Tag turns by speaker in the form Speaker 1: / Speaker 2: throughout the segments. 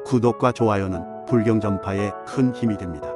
Speaker 1: 구독과 좋아요는 불경 전파에 큰 힘이 됩니다.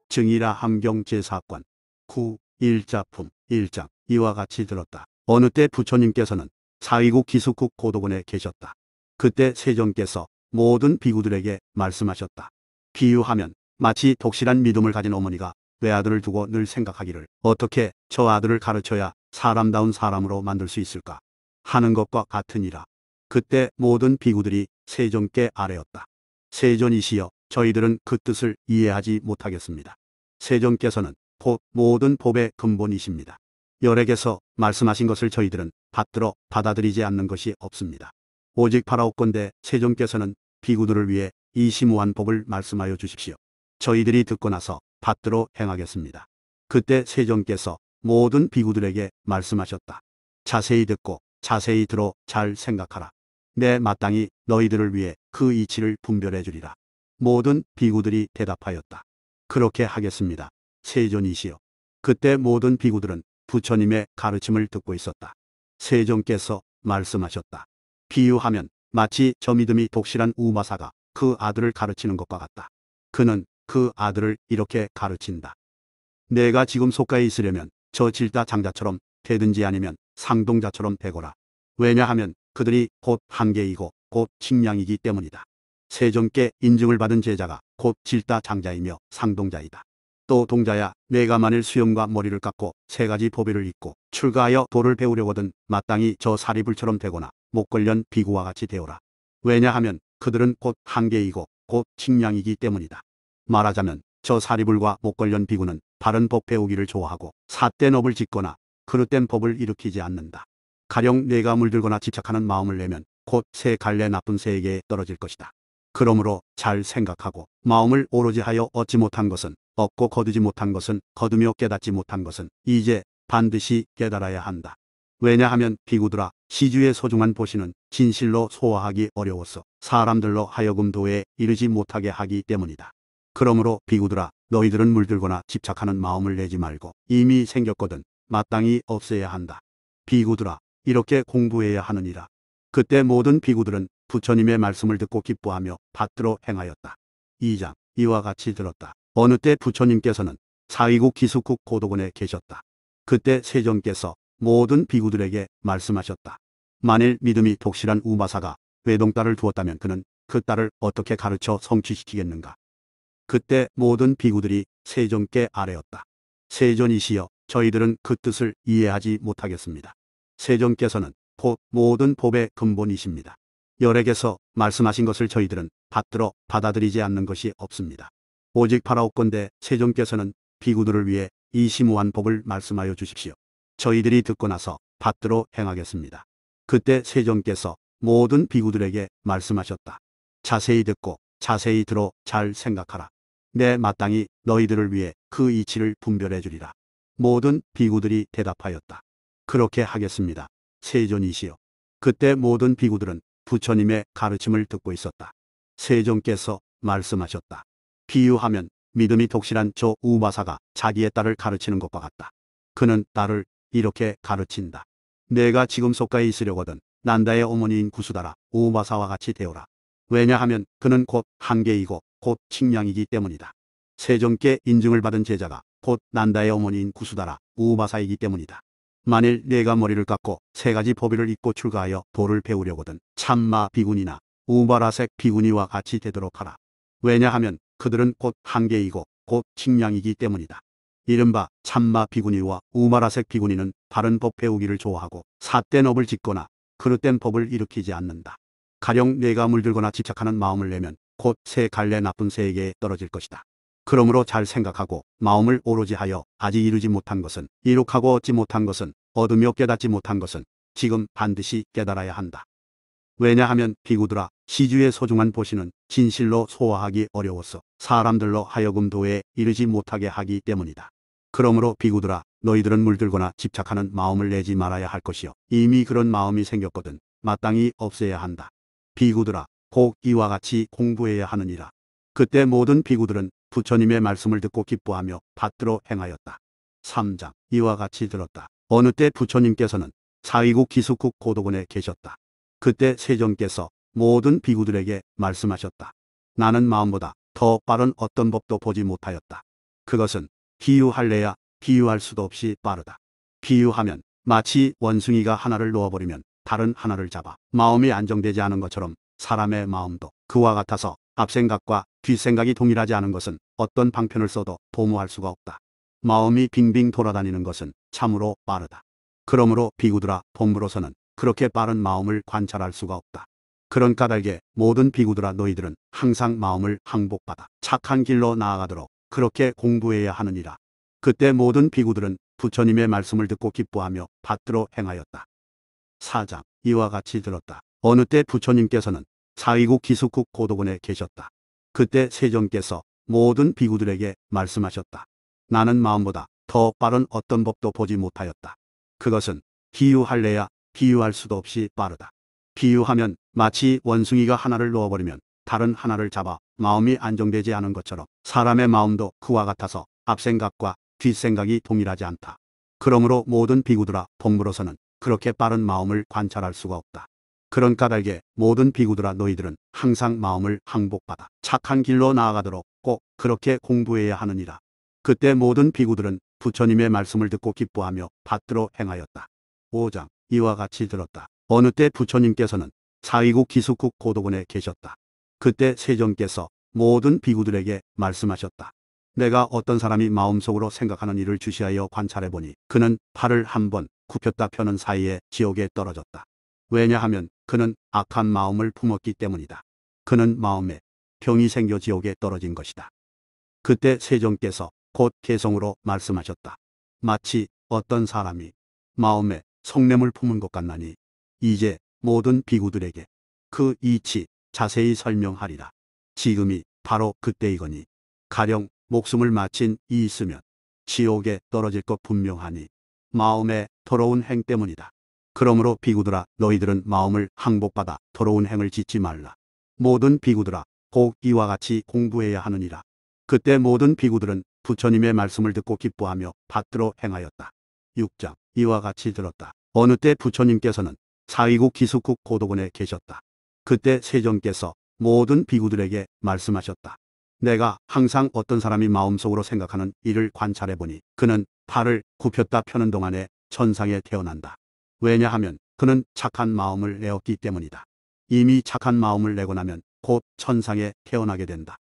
Speaker 1: 증이라 함경 제4권 9. 일자품 1장 이와 같이 들었다. 어느 때 부처님께서는 사위국 기숙국 고도곤에 계셨다. 그때 세존께서 모든 비구들에게 말씀하셨다. 비유하면 마치 독실한 믿음을 가진 어머니가 외아들을 두고 늘 생각하기를 어떻게 저 아들을 가르쳐야 사람다운 사람으로 만들 수 있을까 하는 것과 같으니라. 그때 모든 비구들이 세존께 아뢰었다. 세존이시여, 저희들은 그 뜻을 이해하지 못하겠습니다. 세존께서는 곧 모든 법의 근본이십니다. 열액에서 말씀하신 것을 저희들은 받들어 받아들이지 않는 것이 없습니다. 오직 바라옵건대 세존께서는 비구들을 위해 이 심오한 법을 말씀하여 주십시오. 저희들이 듣고 나서 받들어 행하겠습니다. 그때 세존께서 모든 비구들에게 말씀하셨다. 자세히 듣고 자세히 들어 잘 생각하라. 내 마땅히 너희들을 위해 그 이치를 분별해 주리라. 모든 비구들이 대답하였다. 그렇게 하겠습니다. 세존이시여. 그때 모든 비구들은 부처님의 가르침을 듣고 있었다. 세존께서 말씀하셨다. 비유하면 마치 저 믿음이 독실한 우마사가 그 아들을 가르치는 것과 같다. 그는 그 아들을 이렇게 가르친다. 내가 지금 속가에 있으려면 저 질다 장자처럼 되든지 아니면 상동자처럼 되거라. 왜냐하면 그들이 곧 한계이고 곧 칭량이기 때문이다. 세존께 인증을 받은 제자가 곧 질다 장자이며 상동자이다. 또 동자야, 내가 만일 수염과 머리를 깎고 세 가지 법의를 잊고 출가하여 도를 배우려거든 마땅히 저 사리불처럼 되거나 목걸련 비구와 같이 되오라. 왜냐하면 그들은 곧 한계이고 곧 칭량이기 때문이다. 말하자면 저 사리불과 목걸련 비구는 바른 법 배우기를 좋아하고 삿된 업을 짓거나 그릇된 법을 일으키지 않는다. 가령 내가 물들거나 집착하는 마음을 내면 곧 새 갈래 나쁜 세계에 떨어질 것이다. 그러므로 잘 생각하고 마음을 오로지 하여 얻지 못한 것은 얻고 거두지 못한 것은 거두며 깨닫지 못한 것은 이제 반드시 깨달아야 한다. 왜냐하면 비구들아, 시주의 소중한 보시는 진실로 소화하기 어려워서 사람들로 하여금 도에 이르지 못하게 하기 때문이다. 그러므로 비구들아, 너희들은 물들거나 집착하는 마음을 내지 말고 이미 생겼거든 마땅히 없애야 한다. 비구들아, 이렇게 공부해야 하느니라. 그때 모든 비구들은 부처님의 말씀을 듣고 기뻐하며 받들어 행하였다. 2장 이와 같이 들었다. 어느 때 부처님께서는 사위국 기숙국 고도곤에 계셨다. 그때 세존께서 모든 비구들에게 말씀하셨다. 만일 믿음이 독실한 우마사가 외동딸을 두었다면 그는 그 딸을 어떻게 가르쳐 성취시키겠는가. 그때 모든 비구들이 세존께 아뢰었다. 세존이시여, 저희들은 그 뜻을 이해하지 못하겠습니다. 세존께서는 곧 모든 법의 근본이십니다. 열액에서 말씀하신 것을 저희들은 받들어 받아들이지 않는 것이 없습니다. 오직 바라옵건대 세존께서는 비구들을 위해 이 심오한 법을 말씀하여 주십시오. 저희들이 듣고 나서 받들어 행하겠습니다. 그때 세존께서 모든 비구들에게 말씀하셨다. 자세히 듣고 자세히 들어 잘 생각하라. 내 마땅히 너희들을 위해 그 이치를 분별해 주리라. 모든 비구들이 대답하였다. 그렇게 하겠습니다. 세존이시여. 그때 모든 비구들은 부처님의 가르침을 듣고 있었다. 세존께서 말씀하셨다. 비유하면 믿음이 독실한 저 우마사가 자기의 딸을 가르치는 것과 같다. 그는 딸을 이렇게 가르친다. 내가 지금 속가에 있으려거든 난다의 어머니인 구수다라 우마사와 같이 되오라. 왜냐하면 그는 곧 한계이고 곧 칭량이기 때문이다. 세존께 인증을 받은 제자가 곧 난다의 어머니인 구수다라 우마사이기 때문이다. 만일 내가 머리를 깎고 세 가지 법의를 잊고 출가하여 도를 배우려거든 참마 비구니나 우바라색 비구니와 같이 되도록 하라. 왜냐하면 그들은 곧 한계이고 곧 칭량이기 때문이다. 이른바 참마 비구니와 우마라색 비구니는 바른 법 배우기를 좋아하고 삿된 업을 짓거나 그릇된 법을 일으키지 않는다. 가령 내가 물들거나 집착하는 마음을 내면 곧 새 갈래 나쁜 세계에 떨어질 것이다. 그러므로 잘 생각하고 마음을 오로지 하여 아직 이루지 못한 것은 이룩하고 얻지 못한 것은 얻으며 깨닫지 못한 것은 지금 반드시 깨달아야 한다. 왜냐하면 비구들아, 시주의 소중한 보시는 진실로 소화하기 어려워서 사람들로 하여금 도에 이르지 못하게 하기 때문이다. 그러므로 비구들아, 너희들은 물들거나 집착하는 마음을 내지 말아야 할 것이요 이미 그런 마음이 생겼거든 마땅히 없애야 한다. 비구들아, 꼭 이와 같이 공부해야 하느니라. 그때 모든 비구들은 부처님의 말씀을 듣고 기뻐하며 받들어 행하였다. 3장 이와 같이 들었다. 어느 때 부처님께서는 사위국 기숙국 고도곤에 계셨다. 그때 세존께서 모든 비구들에게 말씀하셨다. 나는 마음보다 더 빠른 어떤 법도 보지 못하였다. 그것은 비유할래야 비유할 수도 없이 빠르다. 비유하면 마치 원숭이가 하나를 놓아버리면 다른 하나를 잡아 마음이 안정되지 않은 것처럼 사람의 마음도 그와 같아서 앞생각과 뒷생각이 동일하지 않은 것은 어떤 방편을 써도 도모할 수가 없다. 마음이 빙빙 돌아다니는 것은 참으로 빠르다. 그러므로 비구들아, 본부로서는 그렇게 빠른 마음을 관찰할 수가 없다. 그런 까닭에 모든 비구들아, 너희들은 항상 마음을 항복받아 착한 길로 나아가도록 그렇게 공부해야 하느니라. 그때 모든 비구들은 부처님의 말씀을 듣고 기뻐하며 받들어 행하였다. 4장. 이와 같이 들었다. 어느 때 부처님께서는 사위국 기숙국 고도곤에 계셨다. 그때 세존께서 모든 비구들에게 말씀하셨다. 나는 마음보다 더 빠른 어떤 법도 보지 못하였다. 그것은 비유할래야 비유할 수도 없이 빠르다. 비유하면 마치 원숭이가 하나를 놓아버리면 다른 하나를 잡아 마음이 안정되지 않은 것처럼 사람의 마음도 그와 같아서 앞생각과 뒷생각이 동일하지 않다. 그러므로 모든 비구들아, 본부로서는 그렇게 빠른 마음을 관찰할 수가 없다. 그런 까닭에 모든 비구들아, 너희들은 항상 마음을 항복받아 착한 길로 나아가도록 꼭 그렇게 공부해야 하느니라. 그때 모든 비구들은 부처님의 말씀을 듣고 기뻐하며 받들어 행하였다. 5장. 이와 같이 들었다. 어느 때 부처님께서는 사위국 기숙국 고도곤에 계셨다. 그때 세존께서 모든 비구들에게 말씀하셨다. 내가 어떤 사람이 마음속으로 생각하는 일을 주시하여 관찰해보니 그는 팔을 한번 굽혔다 펴는 사이에 지옥에 떨어졌다. 왜냐하면 그는 악한 마음을 품었기 때문이다. 그는 마음에 병이 생겨 지옥에 떨어진 것이다. 그때 세존께서 곧 개성으로 말씀하셨다. 마치 어떤 사람이 마음에 성냄을 품은 것 같나니 이제 모든 비구들에게 그 이치 자세히 설명하리라. 지금이 바로 그때이거니 가령 목숨을 마친 이 있으면 지옥에 떨어질 것 분명하니 마음의 더러운 행 때문이다. 그러므로 비구들아, 너희들은 마음을 항복받아 더러운 행을 짓지 말라. 모든 비구들아, 꼭 이와 같이 공부해야 하느니라. 그때 모든 비구들은 부처님의 말씀을 듣고 기뻐하며 받들어 행하였다. 6장. 이와 같이 들었다. 어느 때 부처님께서는 사위국 기숙국 고도곤에 계셨다. 그때 세존께서 모든 비구들에게 말씀하셨다. 내가 항상 어떤 사람이 마음속으로 생각하는 일을 관찰해보니 그는 팔을 굽혔다 펴는 동안에 천상에 태어난다. 왜냐하면 그는 착한 마음을 내었기 때문이다. 이미 착한 마음을 내고 나면 곧 천상에 태어나게 된다.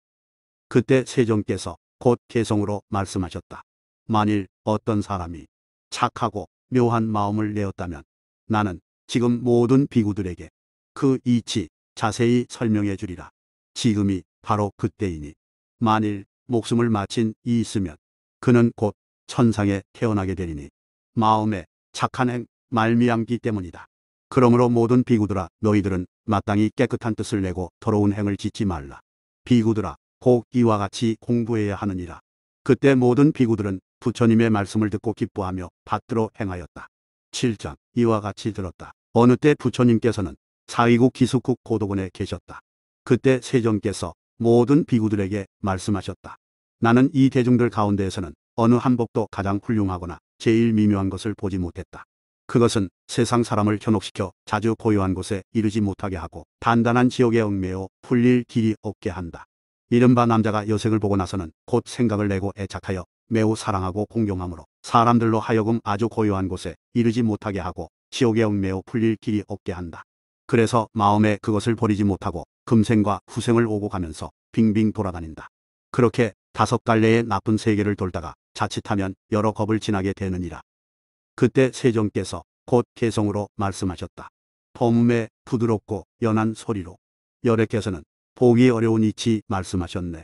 Speaker 1: 그때 세존께서 곧 개성으로 말씀하셨다. 만일 어떤 사람이 착하고 묘한 마음을 내었다면 나는 지금 모든 비구들에게 그 이치 자세히 설명해 주리라. 지금이 바로 그때이니 만일 목숨을 마친 이 있으면 그는 곧 천상에 태어나게 되리니 마음에 착한 행 말미암기 때문이다. 그러므로 모든 비구들아, 너희들은 마땅히 깨끗한 뜻을 내고 더러운 행을 짓지 말라. 비구들아, 꼭 이와 같이 공부해야 하느니라. 그때 모든 비구들은 부처님의 말씀을 듣고 기뻐하며 받들어 행하였다. 7장. 이와 같이 들었다. 어느 때 부처님께서는 사위국 기숙국 고도곤에 계셨다. 그때 세존께서 모든 비구들에게 말씀하셨다. 나는 이 대중들 가운데에서는 어느 한 법도 가장 훌륭하거나 제일 미묘한 것을 보지 못했다. 그것은 세상 사람을 현혹시켜 자주 고요한 곳에 이르지 못하게 하고 단단한 지옥에 얽매여 풀릴 길이 없게 한다. 이른바 남자가 여색을 보고 나서는 곧 생각을 내고 애착하여 매우 사랑하고 공경함으로 사람들로 하여금 아주 고요한 곳에 이르지 못하게 하고 지옥에 얽매여 풀릴 길이 없게 한다. 그래서 마음에 그것을 버리지 못하고 금생과 후생을 오고 가면서 빙빙 돌아다닌다. 그렇게 5갈래의 나쁜 세계를 돌다가 자칫하면 여러 겁을 지나게 되느니라. 그때 세존께서 곧 개성으로 말씀하셨다. 범음에 부드럽고 연한 소리로 여래께서는 보기 어려운 이치 말씀하셨네.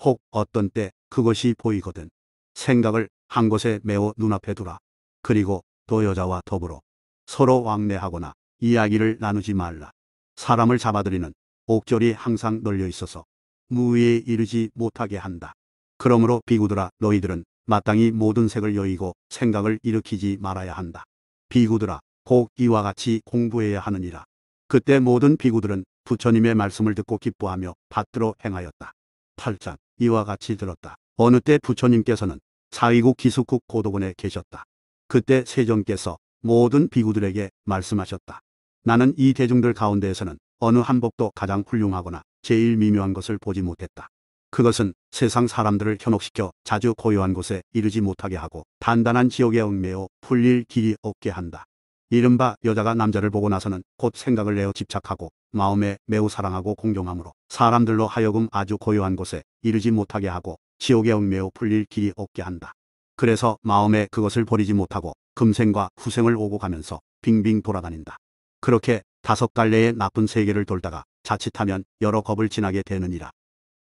Speaker 1: 혹 어떤 때 그것이 보이거든 생각을 한 곳에 메워 눈앞에 두라. 그리고 또 여자와 더불어 서로 왕래하거나 이야기를 나누지 말라. 사람을 잡아들이는 옥절이 항상 널려 있어서 무의에 이르지 못하게 한다. 그러므로 비구들아, 너희들은 마땅히 모든 색을 여의고 생각을 일으키지 말아야 한다. 비구들아, 꼭 이와 같이 공부해야 하느니라. 그때 모든 비구들은 부처님의 말씀을 듣고 기뻐하며 받들어 행하였다. 8장. 이와 같이 들었다. 어느 때 부처님께서는 사위국 기숙국 고도곤에 계셨다. 그때 세존께서 모든 비구들에게 말씀하셨다. 나는 이 대중들 가운데에서는 어느 한 법도 가장 훌륭하거나 제일 미묘한 것을 보지 못했다. 그것은 세상 사람들을 현혹시켜 자주 고요한 곳에 이르지 못하게 하고 단단한 지옥에 얽매여 풀릴 길이 없게 한다. 이른바 여자가 남자를 보고 나서는 곧 생각을 내어 집착하고 마음에 매우 사랑하고 공경함으로 사람들로 하여금 아주 고요한 곳에 이르지 못하게 하고 지옥에 얽매여 풀릴 길이 없게 한다. 그래서 마음에 그것을 버리지 못하고 금생과 후생을 오고 가면서 빙빙 돌아다닌다. 그렇게 5갈래의 나쁜 세계를 돌다가 자칫하면 여러 겁을 지나게 되느니라.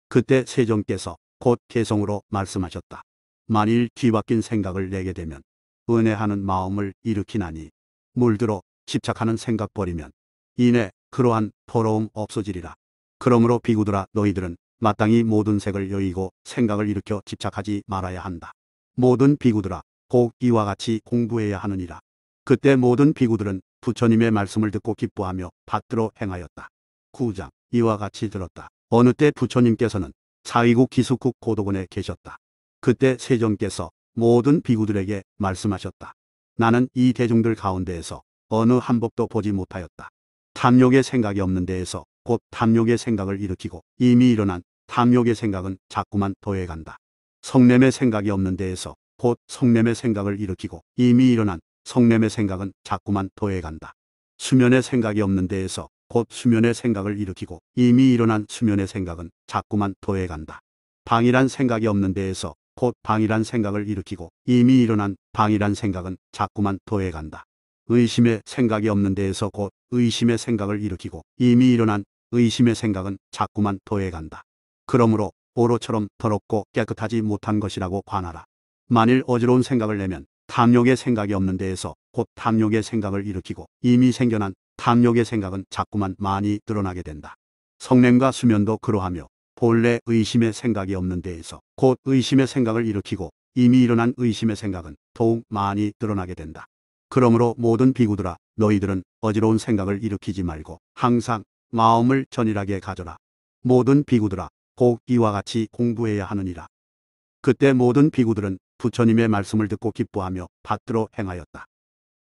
Speaker 1: 그때 세종께서 곧 개성으로 말씀하셨다. 만일 뒤바뀐 생각을 내게 되면 은혜하는 마음을 일으키나니 물들어 집착하는 생각 버리면 이내 그러한 더러움 없어지리라. 그러므로 비구들아 너희들은 마땅히 모든 색을 여의고 생각을 일으켜 집착하지 말아야 한다. 모든 비구들아 꼭 이와 같이 공부해야 하느니라. 그때 모든 비구들은 부처님의 말씀을 듣고 기뻐하며 받들어 행하였다. 9장 이와 같이 들었다. 어느 때 부처님께서는 사위국 기숙국 고도곤에 계셨다. 그때 세종께서 모든 비구들에게 말씀하셨다. 나는 이 대중들 가운데에서 어느 한 법도 보지 못하였다. 탐욕의 생각이 없는 데에서 곧 탐욕의 생각을 일으키고 이미 일어난 탐욕의 생각은 자꾸만 더해간다. 성냄의 생각이 없는 데에서 곧 성냄의 생각을 일으키고 이미 일어난 성냄의 생각은 자꾸만 더해간다. 수면의 생각이 없는 데에서 곧 수면의 생각을 일으키고 이미 일어난 수면의 생각은 자꾸만 더해간다. 방이란 생각이 없는 데에서 곧 방이란 생각을 일으키고 이미 일어난 방이란 생각은 자꾸만 더해간다. 의심의 생각이 없는 데에서 곧 의심의 생각을 일으키고 이미 일어난 의심의 생각은 자꾸만 더해간다. 그러므로 오로처럼 더럽고 깨끗하지 못한 것이라고 관하라. 만일 어지러운 생각을 내면 탐욕의 생각이 없는 데에서 곧 탐욕의 생각을 일으키고 이미 생겨난 탐욕의 생각은 자꾸만 많이 드러나게 된다. 성냄과 수면도 그러하며 본래 의심의 생각이 없는 데에서 곧 의심의 생각을 일으키고 이미 일어난 의심의 생각은 더욱 많이 드러나게 된다. 그러므로 모든 비구들아 너희들은 어지러운 생각을 일으키지 말고 항상 마음을 전일하게 가져라. 모든 비구들아 꼭 이와 같이 공부해야 하느니라. 그때 모든 비구들은 부처님의 말씀을 듣고 기뻐하며 받들어 행하였다.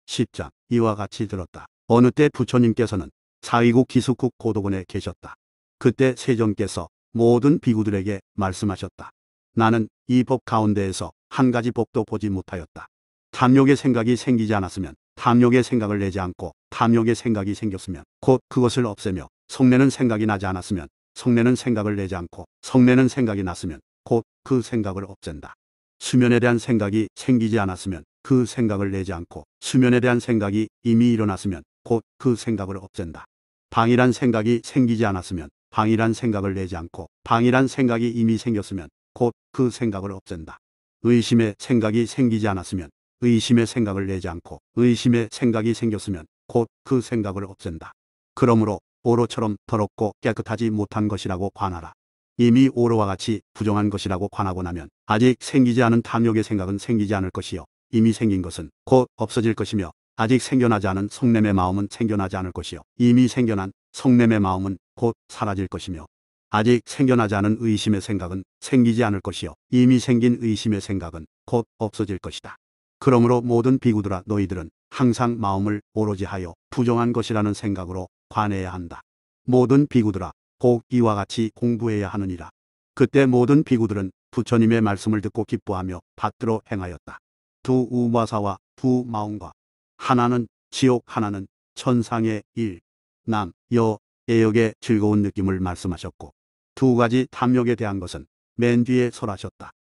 Speaker 1: 10장 이와 같이 들었다. 어느 때 부처님께서는 사위국 기숙국 고도곤에 계셨다. 그때 세종께서 모든 비구들에게 말씀하셨다. 나는 이 법 가운데에서 한 가지 법도 보지 못하였다. 탐욕의 생각이 생기지 않았으면 탐욕의 생각을 내지 않고 탐욕의 생각이 생겼으면 곧 그것을 없애며 성내는 생각이 나지 않았으면 성내는 생각을 내지 않고 성내는 생각이 났으면 곧 그 생각을 없앤다. 수면에 대한 생각이 생기지 않았으면 그 생각을 내지 않고 수면에 대한 생각이 이미 일어났으면 곧 그 생각을 없앤다. 방이란 생각이 생기지 않았으면 방이란 생각을 내지 않고 방이란 생각이 이미 생겼으면 곧 그 생각을 없앤다. 의심의 생각이 생기지 않았으면 의심의 생각을 내지 않고 의심의 생각이 생겼으면 곧 그 생각을 없앤다. 그러므로 오로처럼 더럽고 깨끗하지 못한 것이라고 관하라. 이미 오로와 같이 부정한 것이라고 관하고 나면 아직 생기지 않은 탐욕의 생각은 생기지 않을 것이요 이미 생긴 것은 곧 없어질 것이며 아직 생겨나지 않은 성냄의 마음은 생겨나지 않을 것이요 이미 생겨난 성냄의 마음은 곧 사라질 것이며 아직 생겨나지 않은 의심의 생각은 생기지 않을 것이요 이미 생긴 의심의 생각은 곧 없어질 것이다. 그러므로 모든 비구들아 너희들은 항상 마음을 오로지 하여 부정한 것이라는 생각으로 관해야 한다. 모든 비구들아 꼭 이와 같이 공부해야 하느니라. 그때 모든 비구들은 부처님의 말씀을 듣고 기뻐하며 받들어 행하였다. 두 우마사와 두 마음과 하나는 지옥 하나는 천상의 일, 남, 여, 애역의 즐거운 느낌을 말씀하셨고 두 가지 탐욕에 대한 것은 맨 뒤에 설하셨다.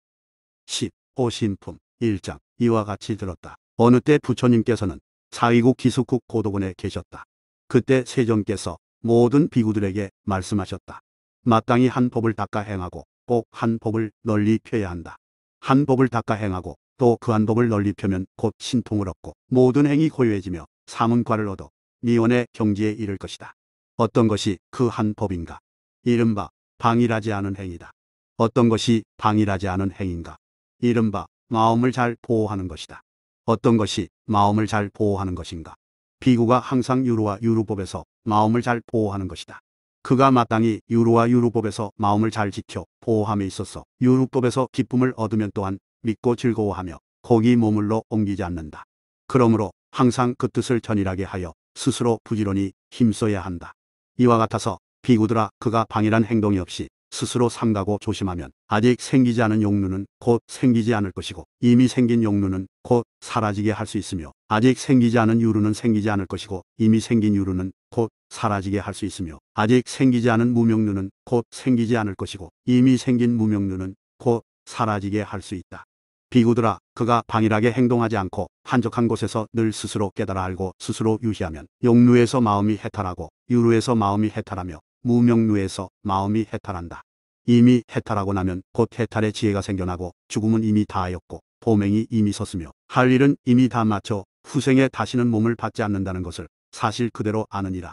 Speaker 1: 15신품 1장 이와 같이 들었다. 어느 때 부처님께서는 사위국 기숙국 고도곤에 계셨다. 그때 세종께서 모든 비구들에게 말씀하셨다. 마땅히 한 법을 닦아 행하고 꼭 한 법을 널리 펴야 한다. 한 법을 닦아 행하고 또 그 한 법을 널리 펴면 곧 신통을 얻고 모든 행이 고요해지며 사문과를 얻어 미원의 경지에 이를 것이다. 어떤 것이 그 한 법인가? 이른바 방일하지 않은 행이다. 어떤 것이 방일하지 않은 행인가? 이른바 마음을 잘 보호하는 것이다. 어떤 것이 마음을 잘 보호하는 것인가? 비구가 항상 유루와 유루법에서 마음을 잘 보호하는 것이다. 그가 마땅히 유루와 유루법에서 마음을 잘 지켜 보호함에 있어서 유루법에서 기쁨을 얻으면 또한 믿고 즐거워하며 거기 머물러 옮기지 않는다. 그러므로 항상 그 뜻을 전일하게 하여 스스로 부지런히 힘써야 한다. 이와 같아서 비구들아, 그가 방일한 행동이 없이 스스로 삼가고 조심하면 아직 생기지 않은 욕루는 곧 생기지 않을 것이고, 이미 생긴 욕루는 곧 사라지게 할 수 있으며, 아직 생기지 않은 유루는 생기지 않을 것이고, 이미 생긴 유루는 곧 사라지게 할 수 있으며, 아직 생기지 않은 무명루는 곧 생기지 않을 것이고, 이미 생긴 무명루는 곧 사라지게 할 수 있다. 비구들아, 그가 방일하게 행동하지 않고 한적한 곳에서 늘 스스로 깨달아 알고 스스로 유희하면 욕루에서 마음이 해탈하고, 유루에서 마음이 해탈하며, 무명루에서 마음이 해탈한다. 이미 해탈하고 나면 곧 해탈의 지혜가 생겨나고, 죽음은 이미 다하였고 보맹이 이미 섰으며, 할 일은 이미 다 마쳐 후생에 다시는 몸을 받지 않는다는 것을 사실 그대로 아느니라.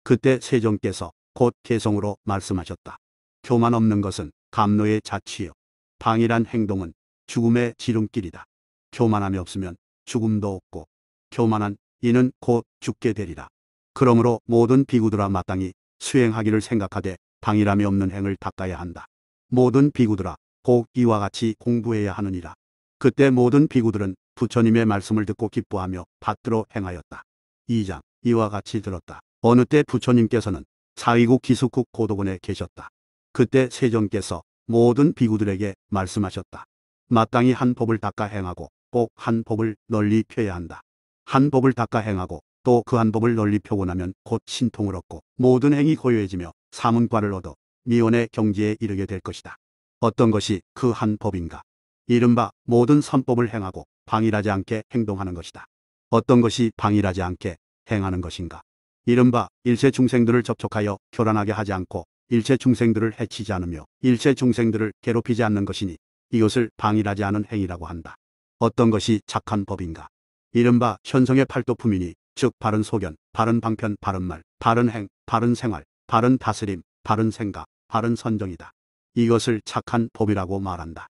Speaker 1: 그때 세종께서 곧 개성으로 말씀하셨다. 교만 없는 것은 감노의 자취요, 방일한 행동은 죽음의 지름길이다. 교만함이 없으면 죽음도 없고, 교만한 이는 곧 죽게 되리라. 그러므로 모든 비구들아, 마땅히 수행하기를 생각하되 방일함이 없는 행을 닦아야 한다. 모든 비구들아, 꼭 이와 같이 공부해야 하느니라. 그때 모든 비구들은 부처님의 말씀을 듣고 기뻐하며 받들어 행하였다. 2장. 이와 같이 들었다. 어느 때 부처님께서는 사위국 기숙국 고도곤에 계셨다. 그때 세존께서 모든 비구들에게 말씀하셨다. 마땅히 한 법을 닦아 행하고 꼭 한 법을 널리 펴야 한다. 한 법을 닦아 행하고 또 그 한 법을 널리 펴고 나면 곧 신통을 얻고 모든 행이 고요해지며 사문과를 얻어 미원의 경지에 이르게 될 것이다. 어떤 것이 그 한 법인가? 이른바 모든 선법을 행하고 방일하지 않게 행동하는 것이다. 어떤 것이 방일하지 않게 행하는 것인가? 이른바 일체 중생들을 접촉하여 교란하게 하지 않고 일체 중생들을 해치지 않으며 일체 중생들을 괴롭히지 않는 것이니, 이것을 방일하지 않은 행위라고 한다. 어떤 것이 착한 법인가? 이른바 현성의 팔도품이니, 즉 바른 소견, 바른 방편, 바른 말, 바른 행, 바른 생활, 바른 다스림, 바른 생각, 바른 선정이다. 이것을 착한 법이라고 말한다.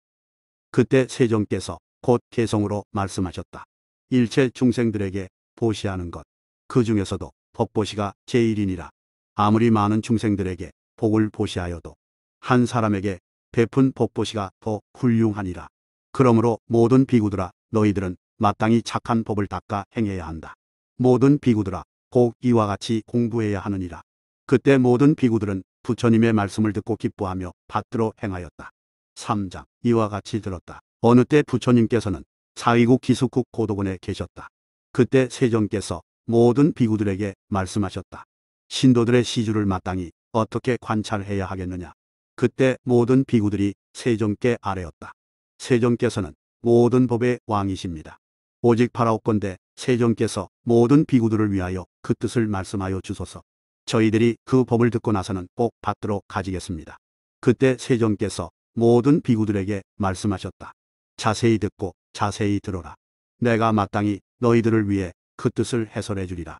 Speaker 1: 그때 세종께서 곧 개성으로 말씀하셨다. 일체 중생들에게 보시하는 것, 그 중에서도 법보시가 제일이니라. 아무리 많은 중생들에게 복을 보시하여도 한 사람에게 베푼 법보시가 더 훌륭하니라. 그러므로 모든 비구들아, 너희들은 마땅히 착한 법을 닦아 행해야 한다. 모든 비구들아, 꼭 이와 같이 공부해야 하느니라. 그때 모든 비구들은 부처님의 말씀을 듣고 기뻐하며 받들어 행하였다. 3장. 이와 같이 들었다. 어느 때 부처님께서는 사위국 기숙국 고도곤에 계셨다. 그때 세종께서 모든 비구들에게 말씀하셨다. 신도들의 시주를 마땅히 어떻게 관찰해야 하겠느냐? 그때 모든 비구들이 세종께 아뢰었다. 세종께서는 모든 법의 왕이십니다. 오직 바라옵건대 세종께서 모든 비구들을 위하여 그 뜻을 말씀하여 주소서. 저희들이 그 법을 듣고 나서는 꼭 받들어 가지겠습니다. 그때 세종께서 모든 비구들에게 말씀하셨다. 자세히 듣고 자세히 들어라. 내가 마땅히 너희들을 위해 그 뜻을 해설해 주리라.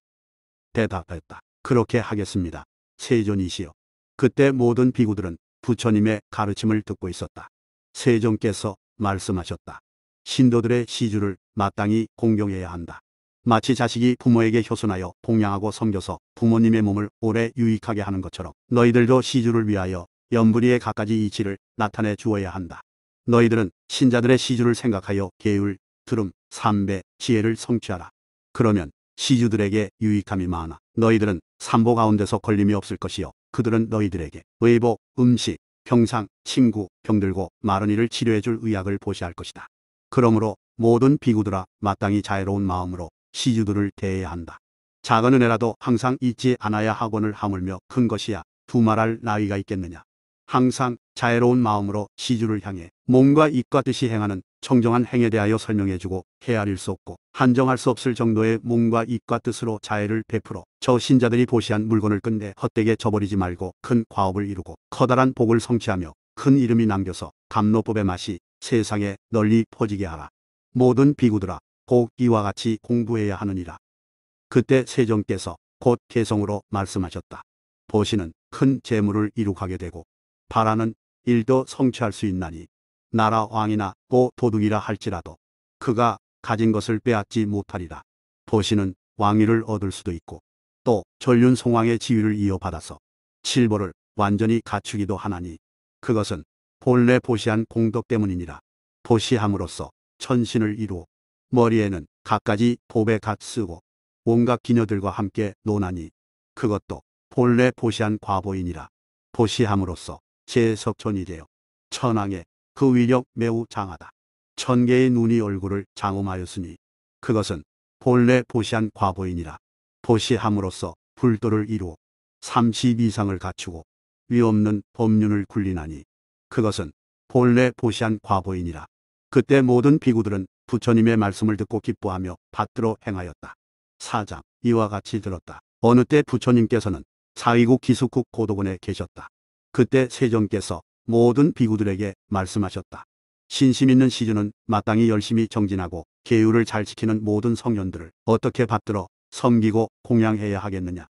Speaker 1: 대답했다. 그렇게 하겠습니다. 세존이시여. 그때 모든 비구들은 부처님의 가르침을 듣고 있었다. 세종께서 말씀하셨다. 신도들의 시주를 마땅히 공경해야 한다. 마치 자식이 부모에게 효순하여 봉양하고 섬겨서 부모님의 몸을 오래 유익하게 하는 것처럼 너희들도 시주를 위하여 연불이의 갖가지 이치를 나타내 주어야 한다. 너희들은 신자들의 시주를 생각하여 계율, 들음, 삼배, 지혜를 성취하라. 그러면 시주들에게 유익함이 많아 너희들은 삼보 가운데서 걸림이 없을 것이요, 그들은 너희들에게 의복, 음식, 병상, 친구, 병들고 마른 이를 치료해줄 의약을 보시할 것이다. 그러므로 모든 비구들아, 마땅히 자애로운 마음으로 시주들을 대해야 한다. 작은 은혜라도 항상 잊지 않아야 하거늘 하물며 큰 것이야 두말할 나위가 있겠느냐. 항상 자애로운 마음으로 시주를 향해 몸과 입과 뜻이 행하는 청정한 행에 대하여 설명해주고 헤아릴 수 없고 한정할 수 없을 정도의 몸과 입과 뜻으로 자애를 베풀어 저 신자들이 보시한 물건을 끝내 헛되게 저버리지 말고 큰 과업을 이루고 커다란 복을 성취하며 큰 이름이 남겨서 감로법의 맛이 세상에 널리 퍼지게 하라. 모든 비구들아, 꼭 이와 같이 공부해야 하느니라. 그때 세종께서 곧 개성으로 말씀하셨다. 보시는 큰 재물을 이룩하게 되고 바라는 일도 성취할 수 있나니, 나라 왕이나 또 도둑이라 할지라도 그가 가진 것을 빼앗지 못하리라. 보시는 왕위를 얻을 수도 있고 또 전륜 송왕의 지위를 이어받아서 칠보를 완전히 갖추기도 하나니, 그것은 본래 보시한 공덕 때문이니라. 보시함으로써 천신을 이루어 머리에는 갖가지 법에 갓 쓰고 온갖 기녀들과 함께 노나니 그것도 본래 보시한 과보이니라. 보시함으로써 제석촌이 되어 천왕의 그 위력 매우 장하다. 천개의 눈이 얼굴을 장엄하였으니 그것은 본래 보시한 과보이니라. 보시함으로써 불도를 이루어 30 이상을 갖추고 위없는 법륜을 굴리나니 그것은 본래 보시한 과보이니라. 그때 모든 비구들은 부처님의 말씀을 듣고 기뻐하며 받들어 행하였다. 사장 이와 같이 들었다. 어느 때 부처님께서는 사위국 기숙국 고도군에 계셨다. 그때 세존께서 모든 비구들에게 말씀하셨다. 신심 있는 시주는 마땅히 열심히 정진하고 계율을 잘 지키는 모든 성현들을 어떻게 받들어 섬기고 공양해야 하겠느냐.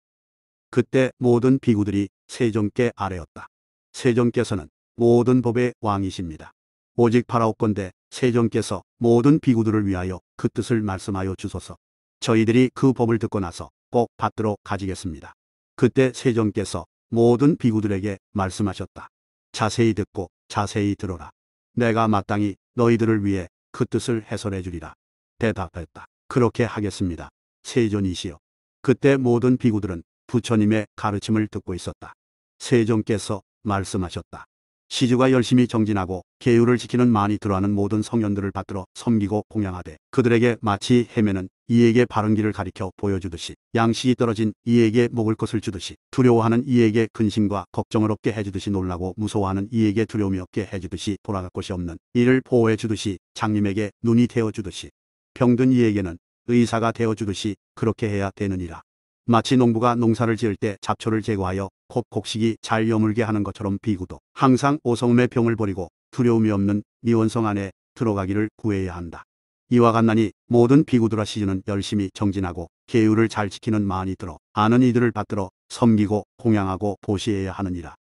Speaker 1: 그때 모든 비구들이 세존께 아뢰었다. 세존께서는 모든 법의 왕이십니다. 오직 바라옵건대 세존께서 모든 비구들을 위하여 그 뜻을 말씀하여 주소서. 저희들이 그 법을 듣고 나서 꼭 받들어 가지겠습니다. 그때 세존께서 모든 비구들에게 말씀하셨다. 자세히 듣고 자세히 들어라. 내가 마땅히 너희들을 위해 그 뜻을 해설해 주리라. 대답했다. 그렇게 하겠습니다. 세존이시여. 그때 모든 비구들은 부처님의 가르침을 듣고 있었다. 세존께서 말씀하셨다. 시주가 열심히 정진하고 계율을 지키는 많이 들어하는 모든 성현들을 받들어 섬기고 공양하되 그들에게 마치 헤매는 이에게 바른 길을 가리켜 보여주듯이 양식이 떨어진 이에게 먹을 것을 주듯이 두려워하는 이에게 근심과 걱정을 없게 해주듯이 놀라고 무서워하는 이에게 두려움이 없게 해주듯이 돌아갈 곳이 없는 이를 보호해 주듯이 장님에게 눈이 되어주듯이 병든 이에게는 의사가 되어주듯이 그렇게 해야 되느니라. 마치 농부가 농사를 지을 때 잡초를 제거하여 곧 곡식이 잘 여물게 하는 것처럼 비구도 항상 오성음의 병을 버리고 두려움이 없는 미원성 안에 들어가기를 구해야 한다. 이와 같나니 모든 비구들아 시주는 열심히 정진하고 계율을 잘 지키는 많이 들어 아는 이들을 받들어 섬기고 공양하고 보시해야 하느니라.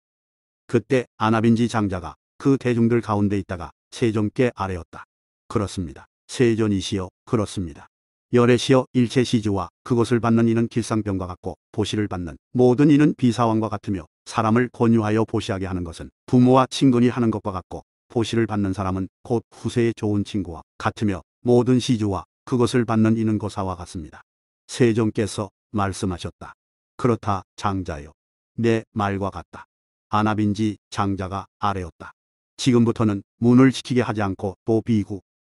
Speaker 1: 그때 아나빈지 장자가 그 대중들 가운데 있다가 세존께 아뢰었다. 그렇습니다. 세존이시여 그렇습니다. 열애시여 일체 시주와 그것을 받는 이는 길상병과 같고 보시를 받는 모든 이는 비사왕과 같으며 사람을 권유하여 보시하게 하는 것은 부모와 친근히 하는 것과 같고 보시를 받는 사람은 곧 후세의 좋은 친구와 같으며 모든 시주와 그것을 받는 이는 고사와 같습니다. 세존께서 말씀하셨다. 그렇다 장자여. 내 말과 같다. 아나빈지 장자가 아뢰었다. 지금부터는 문을 지키게 하지 않고 또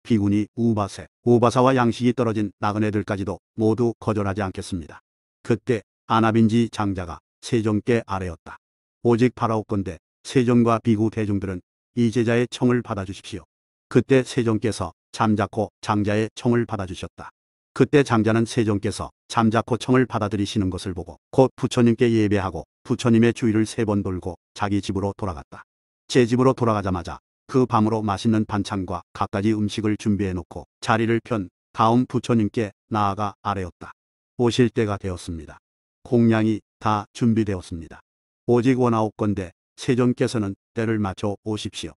Speaker 1: 비군이 우바세, 우바사와 양식이 떨어진 나그네들까지도 모두 거절하지 않겠습니다. 그때 아나빈지 장자가 세존께 아뢰었다. 오직 바라옵건대 세존과 비구 대중들은 이 제자의 청을 받아주십시오. 그때 세존께서 잠자코 장자의 청을 받아주셨다. 그때 장자는 세존께서 잠자코 청을 받아들이시는 것을 보고 곧 부처님께 예배하고 부처님의 주위를 3번 돌고 자기 집으로 돌아갔다. 제 집으로 돌아가자마자 그 밤으로 맛있는 반찬과 갖가지 음식을 준비해 놓고 자리를 편 다음 부처님께 나아가 아뢰었다. 오실 때가 되었습니다. 공양이 다 준비되었습니다. 오직 원하옵건대 세존께서는 때를 맞춰 오십시오.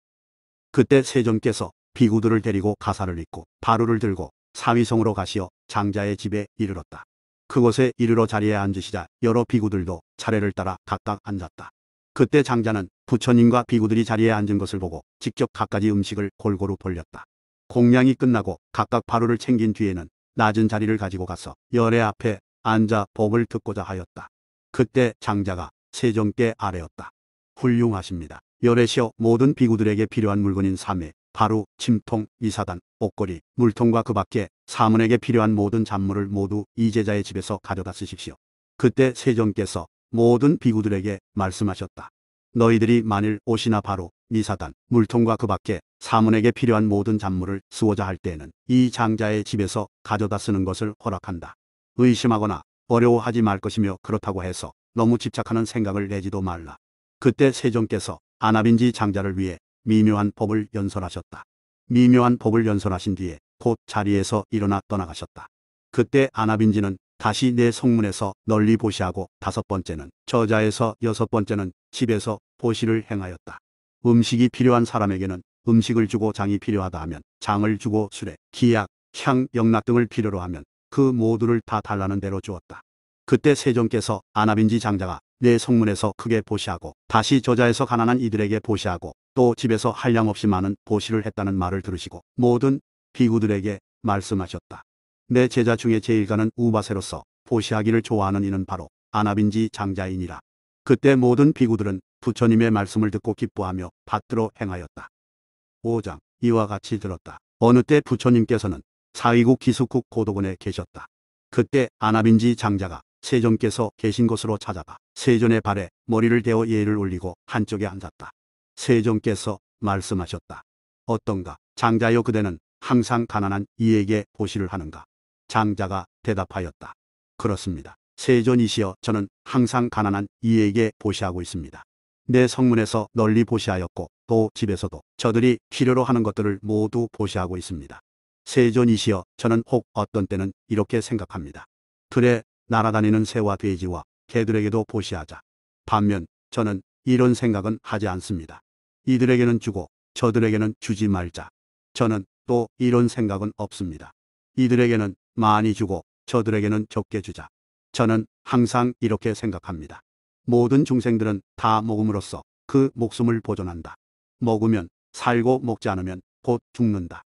Speaker 1: 그때 세존께서 비구들을 데리고 가사를 입고 바루를 들고 사위성으로 가시어 장자의 집에 이르렀다. 그곳에 이르러 자리에 앉으시자 여러 비구들도 차례를 따라 각각 앉았다. 그때 장자는 부처님과 비구들이 자리에 앉은 것을 보고 직접 갖가지 음식을 골고루 돌렸다. 공양이 끝나고 각각 바루를 챙긴 뒤에는 낮은 자리를 가지고 가서 열애 앞에 앉아 법을 듣고자 하였다. 그때 장자가 세존께 아뢰었다. 훌륭하십니다. 열애시여 모든 비구들에게 필요한 물건인 사매, 바루, 침통, 이사단, 옷걸이, 물통과 그 밖에 사문에게 필요한 모든 잡물을 모두 이 제자의 집에서 가져다 쓰십시오. 그때 세존께서 모든 비구들에게 말씀하셨다. 너희들이 만일 옷이나 바루, 미사단, 물통과 그 밖에 사문에게 필요한 모든 잡물을 쓰고자 할 때에는 이 장자의 집에서 가져다 쓰는 것을 허락한다. 의심하거나 어려워하지 말 것이며 그렇다고 해서 너무 집착하는 생각을 내지도 말라. 그때 세존께서 아나빈지 장자를 위해 미묘한 법을 연설하셨다. 미묘한 법을 연설하신 뒤에 곧 자리에서 일어나 떠나가셨다. 그때 아나빈지는 다시 내 성문에서 널리 보시하고 5번째는 저자에서 6번째는 집에서 보시를 행하였다. 음식이 필요한 사람에게는 음식을 주고 장이 필요하다 하면 장을 주고 수레, 기약, 향, 영락 등을 필요로 하면 그 모두를 다 달라는 대로 주었다. 그때 세존께서 아나빈지 장자가 내 성문에서 크게 보시하고 다시 저자에서 가난한 이들에게 보시하고 또 집에서 한량없이 많은 보시를 했다는 말을 들으시고 모든 비구들에게 말씀하셨다. 내 제자 중에 제일 가는 우바세로서 보시하기를 좋아하는 이는 바로 안압인지 장자이니라. 그때 모든 비구들은 부처님의 말씀을 듣고 기뻐하며 받들어 행하였다. 5장. 이와 같이 들었다. 어느 때 부처님께서는 사위국 기숙국 고도군에 계셨다. 그때 안압인지 장자가 세존께서 계신 곳으로 찾아가 세존의 발에 머리를 대어 예를 올리고 한쪽에 앉았다. 세존께서 말씀하셨다. 어떤가? 장자여, 그대는 항상 가난한 이에게 보시를 하는가? 장자가 대답하였다. 그렇습니다. 세존이시여, 저는 항상 가난한 이에게 보시하고 있습니다. 내 성문에서 널리 보시하였고 또 집에서도 저들이 필요로 하는 것들을 모두 보시하고 있습니다. 세존이시여, 저는 혹 어떤 때는 이렇게 생각합니다. 들에 날아다니는 새와 돼지와 개들에게도 보시하자. 반면 저는 이런 생각은 하지 않습니다. 이들에게는 주고 저들에게는 주지 말자. 저는 또 이런 생각은 없습니다. 이들에게는 많이 주고 저들에게는 적게 주자. 저는 항상 이렇게 생각합니다. 모든 중생들은 다 먹음으로써 그 목숨을 보존한다. 먹으면 살고 먹지 않으면 곧 죽는다.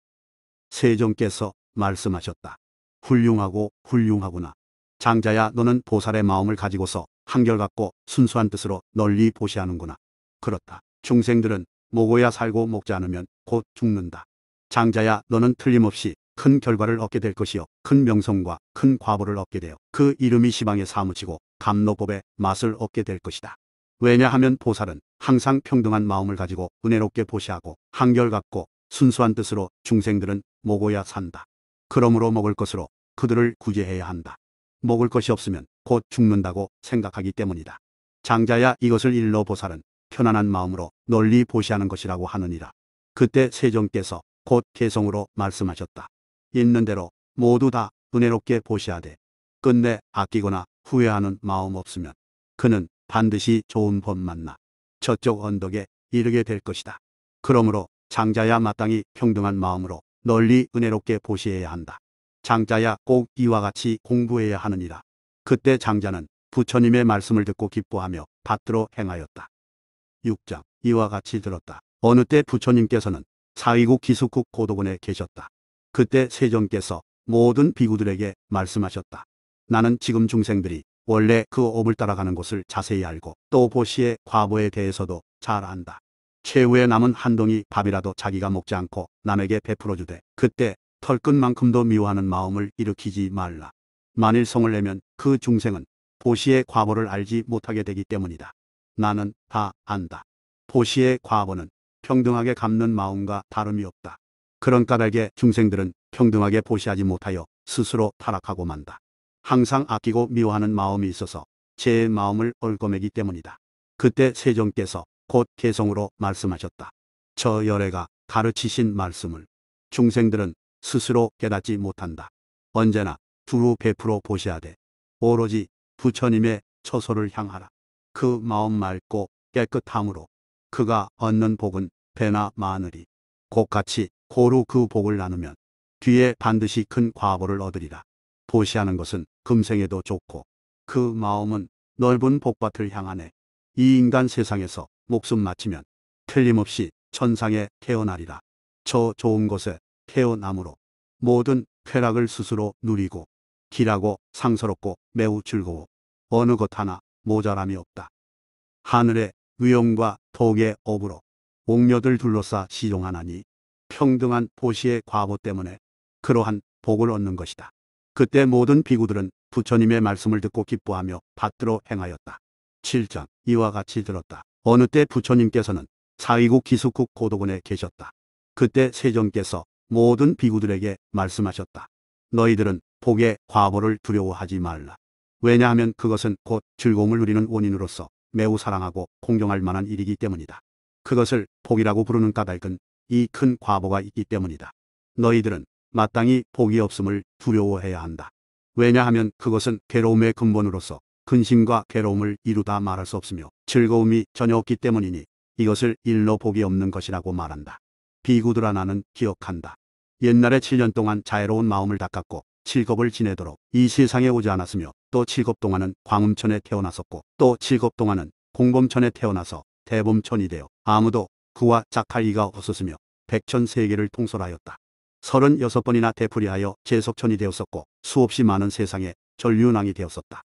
Speaker 1: 세존께서 말씀하셨다. 훌륭하고 훌륭하구나. 장자야, 너는 보살의 마음을 가지고서 한결같고 순수한 뜻으로 널리 보시하는구나. 그렇다. 중생들은 먹어야 살고 먹지 않으면 곧 죽는다. 장자야, 너는 틀림없이 큰 결과를 얻게 될 것이요, 큰 명성과 큰 과보를 얻게 되어 그 이름이 시방에 사무치고 감로법의 맛을 얻게 될 것이다. 왜냐하면 보살은 항상 평등한 마음을 가지고 은혜롭게 보시하고 한결같고 순수한 뜻으로 중생들은 먹어야 산다. 그러므로 먹을 것으로 그들을 구제해야 한다. 먹을 것이 없으면 곧 죽는다고 생각하기 때문이다. 장자야, 이것을 일러 보살은 편안한 마음으로 널리 보시하는 것이라고 하느니라. 그때 세존께서 곧 개성으로 말씀하셨다. 있는 대로 모두 다 은혜롭게 보시하되 끝내 아끼거나 후회하는 마음 없으면 그는 반드시 좋은 법 만나 저쪽 언덕에 이르게 될 것이다. 그러므로 장자야, 마땅히 평등한 마음으로 널리 은혜롭게 보시해야 한다. 장자야, 꼭 이와 같이 공부해야 하느니라. 그때 장자는 부처님의 말씀을 듣고 기뻐하며 받들어 행하였다. 6장. 이와 같이 들었다. 어느 때 부처님께서는 사위국 기숙국 고도군에 계셨다. 그때 세존께서 모든 비구들에게 말씀하셨다. 나는 지금 중생들이 원래 그 업을 따라가는 것을 자세히 알고 또 보시의 과보에 대해서도 잘 안다. 최후에 남은 한 덩이 밥이라도 자기가 먹지 않고 남에게 베풀어 주되 그때 털끝만큼도 미워하는 마음을 일으키지 말라. 만일 성을 내면 그 중생은 보시의 과보를 알지 못하게 되기 때문이다. 나는 다 안다. 보시의 과보는 평등하게 갚는 마음과 다름이 없다. 그런 까닭에 중생들은 평등하게 보시하지 못하여 스스로 타락하고 만다. 항상 아끼고 미워하는 마음이 있어서 제 마음을 얽어매기 때문이다. 그때 세존께서 곧 개성으로 말씀하셨다. 저 열애가 가르치신 말씀을 중생들은 스스로 깨닫지 못한다. 언제나 두루 베풀어 보시하되 오로지 부처님의 처소를 향하라. 그 마음 맑고 깨끗함으로 그가 얻는 복은 배나 마늘이 곧같이 고루 그 복을 나누면 뒤에 반드시 큰 과보를 얻으리라. 보시하는 것은 금생에도 좋고 그 마음은 넓은 복밭을 향하네. 이 인간 세상에서 목숨 마치면 틀림없이 천상에 태어나리라. 저 좋은 곳에 태어남으로 모든 쾌락을 스스로 누리고 길하고 상서롭고 매우 즐거워 어느 것 하나 모자람이 없다. 하늘의 위엄과 덕의 업으로 옥녀들 둘러싸 시종하나니 평등한 보시의 과보 때문에 그러한 복을 얻는 것이다. 그때 모든 비구들은 부처님의 말씀을 듣고 기뻐하며 받들어 행하였다. 7장. 이와 같이 들었다. 어느 때 부처님께서는 사위국 기숙국 고도군에 계셨다. 그때 세존께서 모든 비구들에게 말씀하셨다. 너희들은 복의 과보를 두려워하지 말라. 왜냐하면 그것은 곧 즐거움을 누리는 원인으로서 매우 사랑하고 공경할 만한 일이기 때문이다. 그것을 복이라고 부르는 까닭은 이 큰 과보가 있기 때문이다. 너희들은 마땅히 복이 없음을 두려워해야 한다. 왜냐하면 그것은 괴로움의 근본으로서 근심과 괴로움을 이루다 말할 수 없으며 즐거움이 전혀 없기 때문이니 이것을 일러 복이 없는 것이라고 말한다. 비구들아, 나는 기억한다. 옛날에 7년 동안 자애로운 마음을 닦았고 7겁을 지내도록 이 세상에 오지 않았으며 또 7겁 동안은 광음천에 태어났었고 또 7겁 동안은 공범천에 태어나서 대범천이 되어 아무도 그와 짝할 이가 없었으며 백천세계를 통솔하였다. 36번이나 되풀이하여 제석천이 되었었고 수없이 많은 세상에 전륜왕이 되었었다.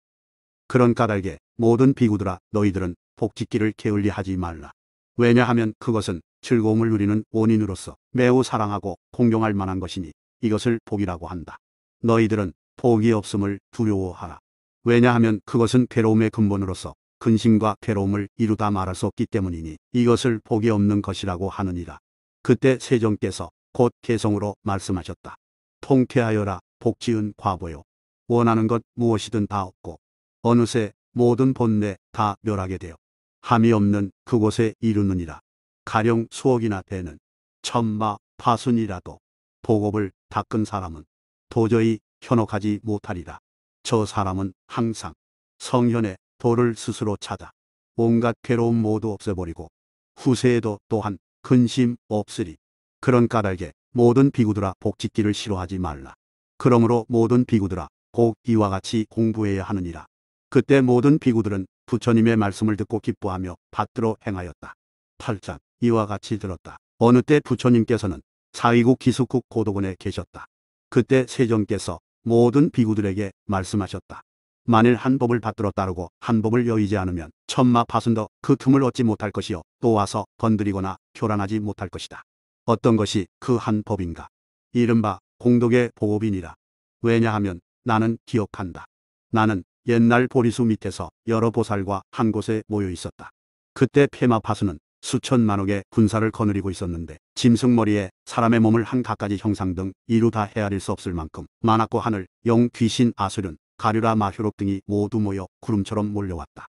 Speaker 1: 그런 까닭에 모든 비구들아 너희들은 복짓기를 게을리하지 말라. 왜냐하면 그것은 즐거움을 누리는 원인으로서 매우 사랑하고 공경할 만한 것이니 이것을 복이라고 한다. 너희들은 복이 없음을 두려워하라. 왜냐하면 그것은 괴로움의 근본으로서 근심과 괴로움을 이루다 말할 수 없기 때문이니 이것을 복이 없는 것이라고 하느니라. 그때 세종께서 곧 개성으로 말씀하셨다. 통쾌하여라 복지은 과보요. 원하는 것 무엇이든 다 얻고 어느새 모든 본내 다 멸하게 되어 함이 없는 그곳에 이르느니라. 가령 수억이나 되는 천마 파순이라도 복업을 닦은 사람은 도저히 현혹하지 못하리라. 저 사람은 항상 성현의 도를 스스로 찾아 온갖 괴로움 모두 없애버리고 후세에도 또한 근심 없으리. 그런 까닭에 모든 비구들아 복짓기를 싫어하지 말라. 그러므로 모든 비구들아 꼭 이와 같이 공부해야 하느니라. 그때 모든 비구들은 부처님의 말씀을 듣고 기뻐하며 받들어 행하였다. 8장 이와 같이 들었다. 어느 때 부처님께서는 사위국 기숙국 고도군에 계셨다. 그때 세종께서 모든 비구들에게 말씀하셨다. 만일 한 법을 받들어 따르고 한 법을 여의지 않으면 천마 파순도 그 틈을 얻지 못할 것이요 또 와서 건드리거나 교란하지 못할 것이다. 어떤 것이 그 한 법인가? 이른바 공덕의 보업이니라. 왜냐하면 나는 기억한다. 나는 옛날 보리수 밑에서 여러 보살과 한 곳에 모여 있었다. 그때 폐마파수는 수천만억의 군사를 거느리고 있었는데 짐승머리에 사람의 몸을 한 갖가지 형상 등 이루 다 헤아릴 수 없을 만큼 많았고 하늘, 영, 귀신, 아수른, 가류라 마효록 등이 모두 모여 구름처럼 몰려왔다.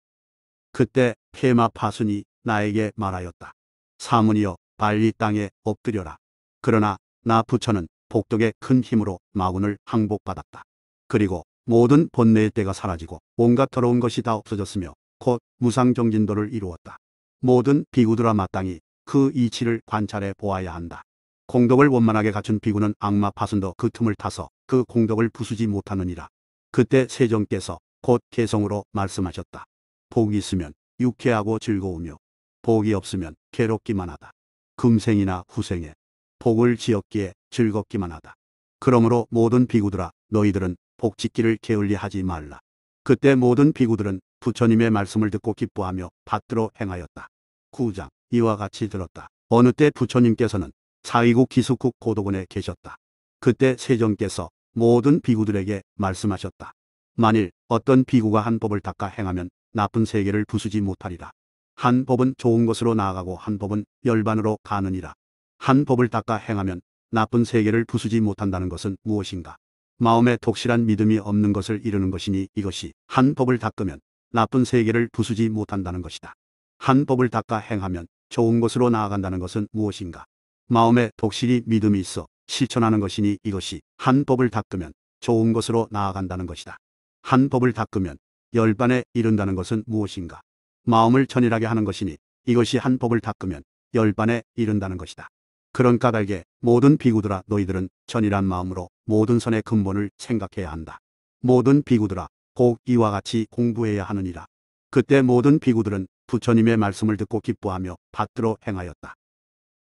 Speaker 1: 그때 폐마파순이 나에게 말하였다. 사문이여 빨리 땅에 엎드려라. 그러나 나 부처는 복덕의 큰 힘으로 마군을 항복받았다. 그리고 모든 번뇌의 때가 사라지고 온갖 더러운 것이 다 없어졌으며 곧 무상정진도를 이루었다. 모든 비구들아 마땅히 그 이치를 관찰해 보아야 한다. 공덕을 원만하게 갖춘 비구는 악마 파순도 그 틈을 타서 그 공덕을 부수지 못하느니라. 그때 세종께서 곧 개성으로 말씀하셨다. 복이 있으면 유쾌하고 즐거우며 복이 없으면 괴롭기만 하다. 금생이나 후생에 복을 지었기에 즐겁기만 하다. 그러므로 모든 비구들아 너희들은 복짓기를 게을리하지 말라. 그때 모든 비구들은 부처님의 말씀을 듣고 기뻐하며 받들어 행하였다. 9장 이와 같이 들었다. 어느 때 부처님께서는 사위국 기숙국 고도군에 계셨다. 그때 세종께서 모든 비구들에게 말씀하셨다. 만일 어떤 비구가 한 법을 닦아 행하면 나쁜 세계를 부수지 못하리라. 한 법은 좋은 것으로 나아가고 한 법은 열반으로 가느니라. 한 법을 닦아 행하면 나쁜 세계를 부수지 못한다는 것은 무엇인가? 마음에 독실한 믿음이 없는 것을 이루는 것이니 이것이 한 법을 닦으면 나쁜 세계를 부수지 못한다는 것이다. 한 법을 닦아 행하면 좋은 것으로 나아간다는 것은 무엇인가? 마음에 독실히 믿음이 있어 실천하는 것이니 이것이 한 법을 닦으면 좋은 것으로 나아간다는 것이다. 한 법을 닦으면 열반에 이른다는 것은 무엇인가? 마음을 천일하게 하는 것이니 이것이 한 법을 닦으면 열반에 이른다는 것이다. 그런 까닭에 모든 비구들아 너희들은 천일한 마음으로 모든 선의 근본을 생각해야 한다. 모든 비구들아 꼭 이와 같이 공부해야 하느니라. 그때 모든 비구들은 부처님의 말씀을 듣고 기뻐하며 받들어 행하였다.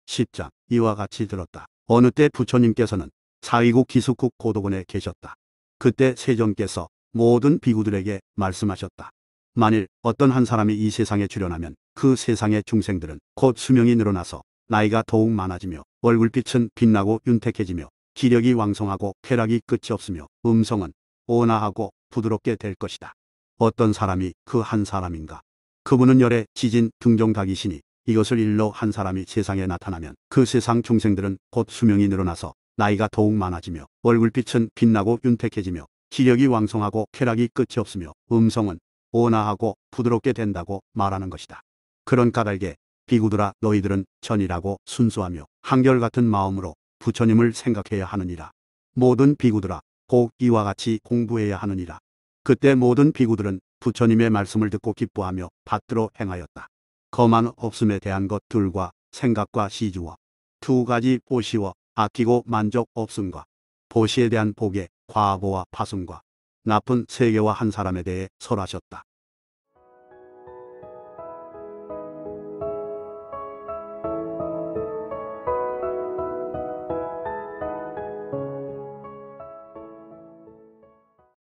Speaker 1: 10장 이와 같이 들었다. 어느 때 부처님께서는 사위국 기숙국 고도군에 계셨다. 그때 세종께서 모든 비구들에게 말씀하셨다. 만일 어떤 한 사람이 이 세상에 출현하면 그 세상의 중생들은 곧 수명이 늘어나서 나이가 더욱 많아지며 얼굴빛은 빛나고 윤택해지며 기력이 왕성하고 쾌락이 끝이 없으며 음성은 온화하고 부드럽게 될 것이다. 어떤 사람이 그 한 사람인가? 그분은 열의 지진 등종각이시니 이것을 일러 한 사람이 세상에 나타나면 그 세상 중생들은 곧 수명이 늘어나서 나이가 더욱 많아지며 얼굴빛은 빛나고 윤택해지며 기력이 왕성하고 쾌락이 끝이 없으며 음성은 온화하고 부드럽게 된다고 말하는 것이다. 그런 까닭에 비구들아 너희들은 천일하고 순수하며 한결같은 마음으로 부처님을 생각해야 하느니라. 모든 비구들아 꼭 이와 같이 공부해야 하느니라. 그때 모든 비구들은 부처님의 말씀을 듣고 기뻐하며 받들어 행하였다. 거만 없음에 대한 것들과 생각과 시주와 두 가지 보시와 아끼고 만족 없음과 보시에 대한 복의 과보와 파순과 나쁜 세계와 한 사람에 대해 설하셨다.